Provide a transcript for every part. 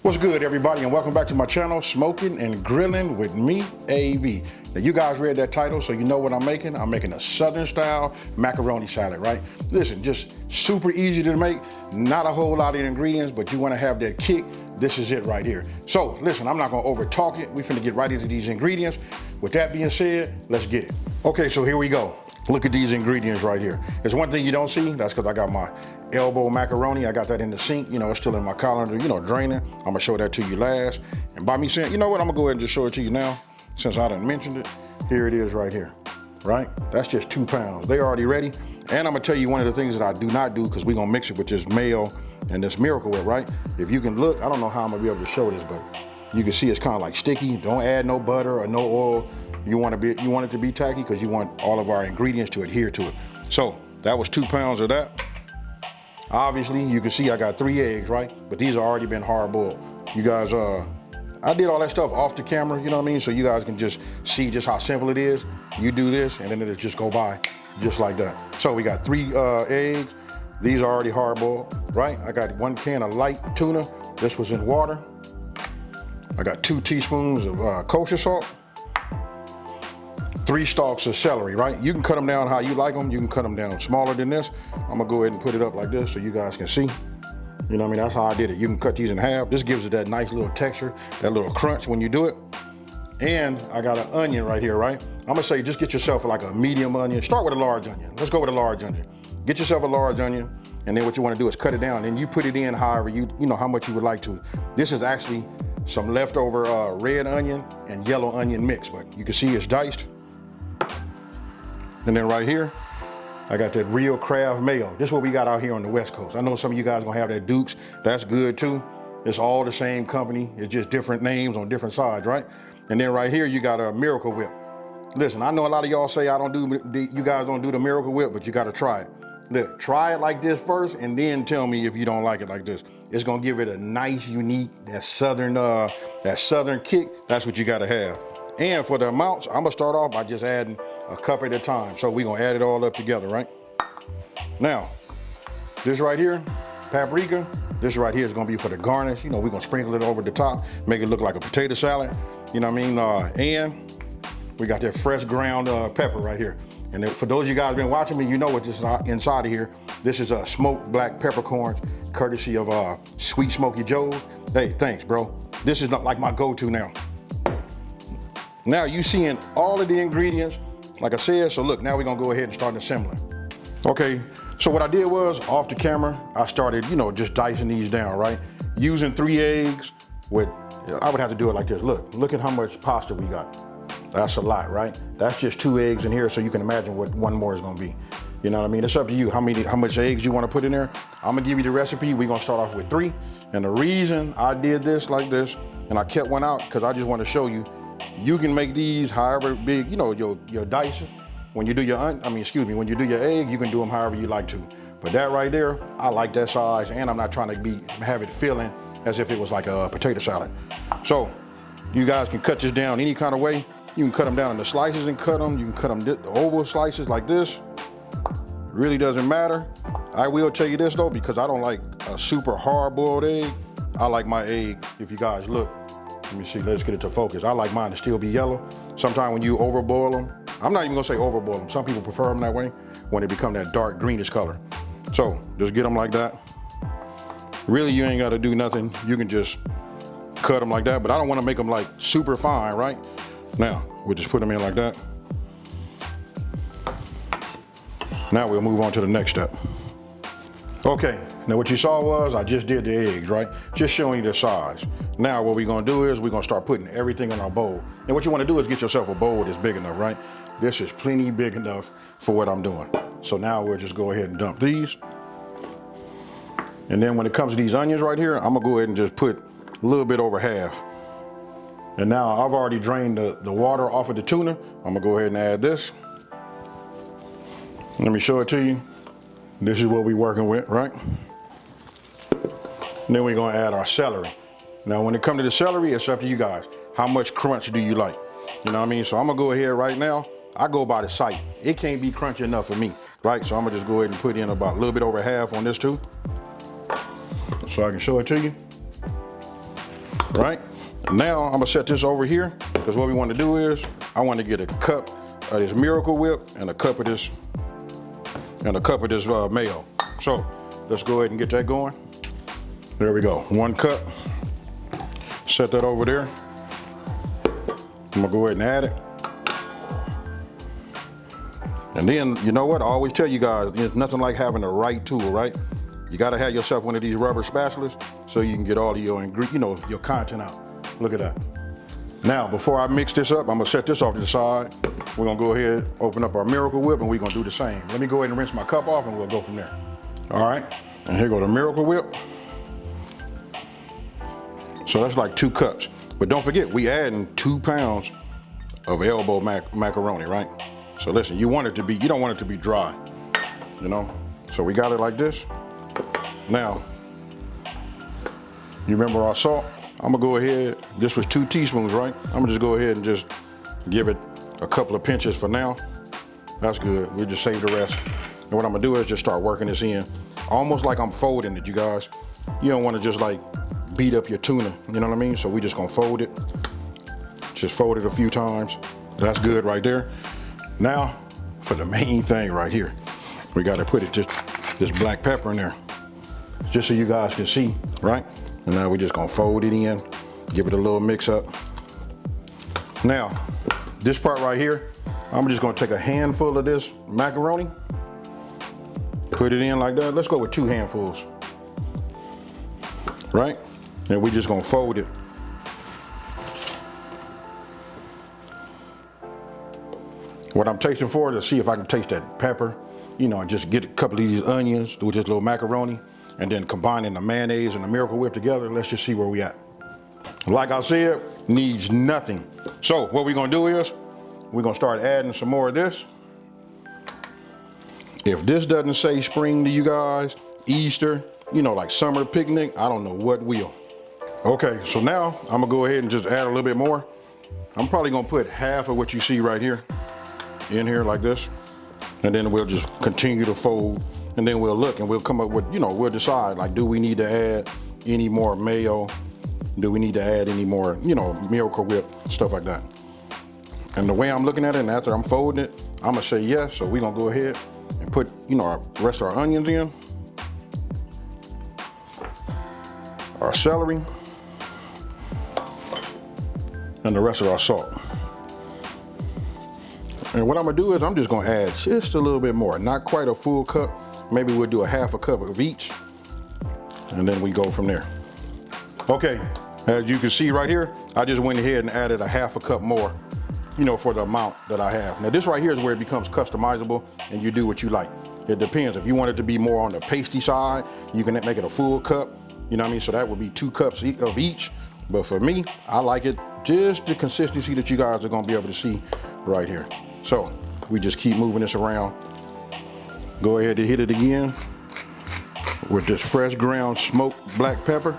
What's good, everybody, and welcome back to my channel, Smoking and Grilling with me, AB. Now, you guys read that title, so you know what I'm making. I'm making a Southern Style Macaroni Salad, right? Listen, just super easy to make, not a whole lot of ingredients, but you wanna have that kick, this is it right here. So, listen, I'm not gonna over talk it. We finna get right into these ingredients. With that being said, let's get it. Okay, so here we go. Look at these ingredients right here. There's one thing you don't see, that's because I got my elbow macaroni. I got that in the sink, you know, it's still in my colander, you know, draining. I'm gonna show that to you last. And by me saying, you know what, I'm gonna go ahead and just show it to you now, since I done mentioned it. Here it is right here, right? That's just 2 pounds. They already ready. And I'm gonna tell you one of the things that I do not do, because we're gonna mix it with this mayo and this Miracle Whip, right? If you can look, I don't know how I'm gonna be able to show this, but you can see it's kind of like sticky. Don't add no butter or no oil. You want it to be tacky because you want all of our ingredients to adhere to it. So that was 2 pounds of that. Obviously, you can see I got 3 eggs, right? But these have already been hard boiled. You guys, I did all that stuff off the camera, you know what I mean? So you guys can just see just how simple it is. You do this and then it'll just go by just like that. So we got 3 eggs. These are already hard boiled, right? I got 1 can of light tuna. This was in water. I got 2 teaspoons of kosher salt. 3 stalks of celery, right? You can cut them down how you like them. You can cut them down smaller than this. I'm gonna go ahead and put it up like this so you guys can see. You know what I mean? That's how I did it. You can cut these in half. This gives it that nice little texture, that little crunch when you do it. And I got an onion right here, right? I'm gonna say just get yourself like a medium onion. Start with a large onion. Let's go with a large onion. Get yourself a large onion, and then what you wanna do is cut it down, and you put it in however you know how much you would like to. This is actually some leftover red onion and yellow onion mix, but you can see it's diced. And then right here, I got that real Kraft mayo. This is what we got out here on the West Coast. I know some of you guys gonna have that Duke's. That's good too. It's all the same company. It's just different names on different sides, right? And then right here, you got a Miracle Whip. Listen, I know a lot of y'all say you guys don't do the Miracle Whip, but you gotta try it. Look, try it like this first, and then tell me if you don't like it like this. It's gonna give it a nice, unique, that southern kick. That's what you gotta have. And for the amounts, I'm gonna start off by just adding a cup at a time. So we're gonna add it all up together, right? Now, this right here, paprika, this right here is gonna be for the garnish. You know, we're gonna sprinkle it over the top, make it look like a potato salad. You know what I mean? And we got that fresh ground pepper right here. And for those of you guys who've been watching me, you know what this is inside of here. This is a smoked black peppercorns, courtesy of Sweet Smoky Joe's. Hey, thanks, bro. This is not like my go-to now. Now you seeing all of the ingredients, like I said, so look, now we're gonna go ahead and start assembling. Okay, so what I did was, off the camera, I started, you know, just dicing these down, right? Using 3 eggs with, I would have to do it like this. Look at how much pasta we got. That's a lot, right? That's just 2 eggs in here, so you can imagine what 1 more is gonna be. You know what I mean? It's up to you how much eggs you wanna put in there. I'm gonna give you the recipe. We're gonna start off with 3. And the reason I did this like this, and I kept one out, because I just wanna show you, you can make these however big, you know, your dices. When you do when you do your egg, you can do them however you like to. But that right there, I like that size, and I'm not trying to have it feeling as if it was like a potato salad. So you guys can cut this down any kind of way. You can cut them down into slices and cut them. You can cut them the oval slices like this. It really doesn't matter. I will tell you this though, because I don't like a super hard boiled egg. I like my egg, if you guys look, let me see, let's get it to focus. I like mine to still be yellow. Sometimes when you overboil them, I'm not even gonna say overboil them. Some people prefer them that way, when they become that dark greenish color. So just get them like that. Really, you ain't gotta do nothing. You can just cut them like that, but I don't wanna make them like super fine, right? Now, we'll just put them in like that. Now we'll move on to the next step. Okay, now what you saw was I just did the eggs, right? Just showing you the size. Now what we're gonna do is we're gonna start putting everything in our bowl. And what you wanna do is get yourself a bowl that's big enough, right? This is plenty big enough for what I'm doing. So now we'll just go ahead and dump these. And then when it comes to these onions right here, I'm gonna go ahead and just put a little bit over half. And now I've already drained the water off of the tuna. I'm gonna go ahead and add this. Let me show it to you. This is what we're working with, right? And then we're gonna add our celery. Now when it comes to the celery, it's up to you guys. How much crunch do you like? You know what I mean? So I'm gonna go ahead right now. I go by the sight. It can't be crunchy enough for me, right? So I'm gonna just go ahead and put in about a little bit over half on this too. so I can show it to you. Right? Now I'm gonna set this over here because what we want to do is I want to get a cup of this Miracle Whip and a cup of this mayo. So let's go ahead and get that going. There we go. 1 cup. Set that over there. I'm gonna go ahead and add it. And then, you know what? I always tell you guys, it's nothing like having the right tool, right? You gotta have yourself one of these rubber spatulas so you can get all of your ingredients, your content out. Look at that. Now, before I mix this up, I'm gonna set this off to the side. We're gonna go ahead, open up our Miracle Whip, and we're gonna do the same. Let me go ahead and rinse my cup off and we'll go from there. All right, and here go the Miracle Whip. So that's like 2 cups. But don't forget, we adding 2 pounds of elbow macaroni, right? So listen, you don't want it to be dry, you know? So we got it like this. Now, you remember our salt? I'm gonna go ahead, this was 2 teaspoons, right? I'm gonna just go ahead and just give it a couple of pinches for now. That's good, we'll just save the rest. And what I'm gonna do is just start working this in, almost like I'm folding it, you guys. You don't wanna just like beat up your tuna, you know what I mean? So we just gonna fold it. Just fold it a few times. That's good right there. Now, for the main thing right here, we gotta put this black pepper in there, just so you guys can see, right? And now we're just gonna fold it in, give it a little mix up. Now, this part right here, I'm just gonna take a handful of this macaroni, put it in like that. Let's go with 2 handfuls, right? And we're just gonna fold it. What I'm tasting for is to see if I can taste that pepper, you know, and just get a couple of these onions with this little macaroni, and then combining the mayonnaise and the Miracle Whip together. Let's just see where we at. Like I said, needs nothing. So what we're gonna do is, we're gonna start adding some more of this. If this doesn't say spring to you guys, Easter, you know, like summer picnic, I don't know what will. Okay, so now I'm gonna go ahead and just add a little bit more. I'm probably gonna put half of what you see right here in here like this, and then we'll just continue to fold, and then we'll look and we'll come up with, you know, we'll decide, like, do we need to add any more mayo? Do we need to add any more, you know, Miracle Whip, stuff like that. And the way I'm looking at it, and after I'm folding it, I'm gonna say yes. So we're gonna go ahead and put, you know, our rest of our onions in, our celery, and the rest of our salt. And what I'm gonna do is I'm just gonna add just a little bit more, not quite a full cup. Maybe we'll do a half a cup of each, and then we go from there. Okay, as you can see right here, I just went ahead and added a half a cup more, you know, for the amount that I have. Now this right here is where it becomes customizable, and you do what you like. It depends. If you want it to be more on the pasty side, you can make it a full cup, you know what I mean? So that would be 2 cups of each. But for me, I like it just the consistency that you guys are gonna be able to see right here. So we just keep moving this around. Go ahead and hit it again with this fresh ground smoked black pepper.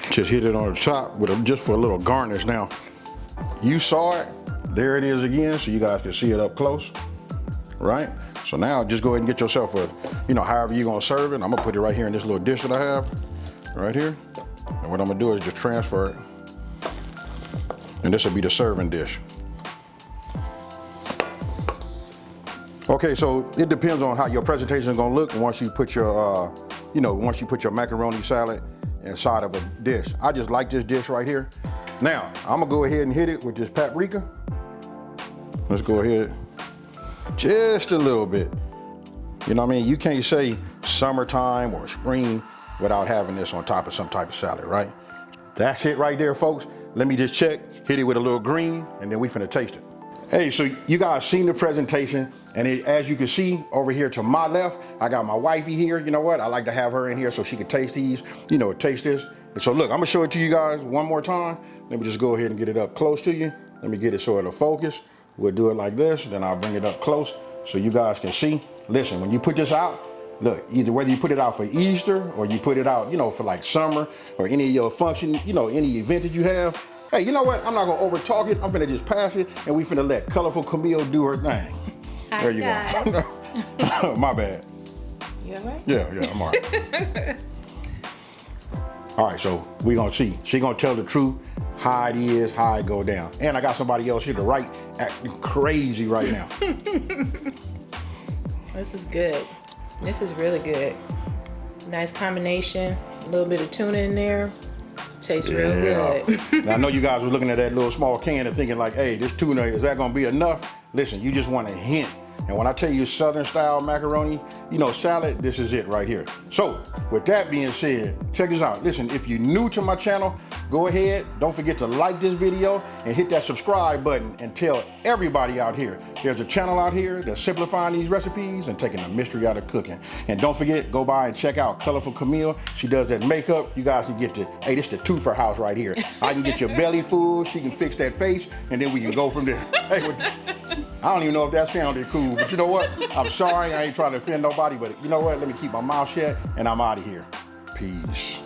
Just hit it on the top with just for a little garnish. Now, you saw it, there it is again, so you guys can see it up close, right? So now just go ahead and get yourself a, you know, however you're gonna serve it. I'm gonna put it right here in this little dish that I have, right here. And what I'm gonna do is just transfer it. And this will be the serving dish. Okay, so it depends on how your presentation is gonna look once you put your, you know, once you put your macaroni salad inside of a dish. I just like this dish right here. Now, I'm gonna go ahead and hit it with this paprika. Let's go ahead, just a little bit. You know what I mean? You can't say summertime or spring without having this on top of some type of salad, right? That's it right there, folks. Let me just check, hit it with a little green, and then we finna taste it. Hey, so you guys seen the presentation, and as you can see over here to my left, I got my wifey here. You know what? I like to have her in here so she can taste these, you know, taste this. And so look, I'm gonna show it to you guys one more time. Let me just go ahead and get it up close to you. Let me get it so it'll focus. We'll do it like this, then I'll bring it up close so you guys can see. Listen, when you put this out, look, either whether you put it out for Easter or you put it out, you know, for like summer or any of your function, you know, any event that you have. Hey, you know what? I'm not gonna over talk it. I'm finna just pass it, and we finna let Colorful Camille do her thing. There you go. My bad. You all right? Yeah, I'm all right. All right, so we gonna see. She gonna tell the truth, how it is, how it go down. And I got somebody else here to write, acting crazy right now. This is good. This is really good. Nice combination. A little bit of tuna in there. Tastes real good. Now, I know you guys were looking at that little small can and thinking like, hey, this tuna, is that gonna be enough? Listen, you just want a hint. And when I tell you Southern Style Macaroni, salad, this is it right here. So, with that being said, check this out. Listen, if you're new to my channel, go ahead, don't forget to like this video and hit that subscribe button and tell everybody out here, there's a channel out here that's simplifying these recipes and taking the mystery out of cooking. And don't forget, go by and check out Colorful Camille. She does that makeup. You guys can get hey, this is the twofer house right here. I can get your belly full, she can fix that face, and then we can go from there. Hey, I don't even know if that sounded cool, but you know what? I'm sorry, I ain't trying to offend nobody, but you know what? Let me keep my mouth shut and I'm out of here. Peace.